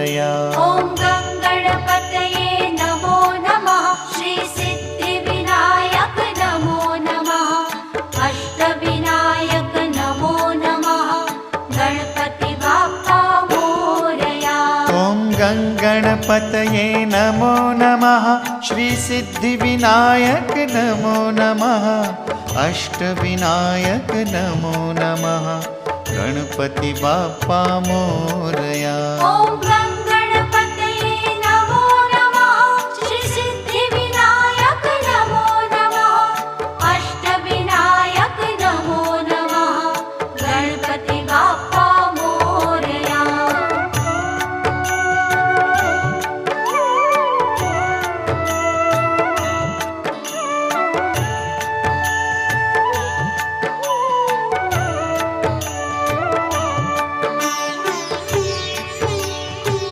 मोरया। ॐ गणपतये नमो नमः। श्री सिद्धिविनायक नमो नमः। अष्टविनायक नमो नमः। गणपति बाप्पा मोरया। ॐ गणपतये नमो नमः। श्री सिद्धिविनायक नमो नमः। अष्टविनायक नमो नमः। गणपति बाप्पा मोरया।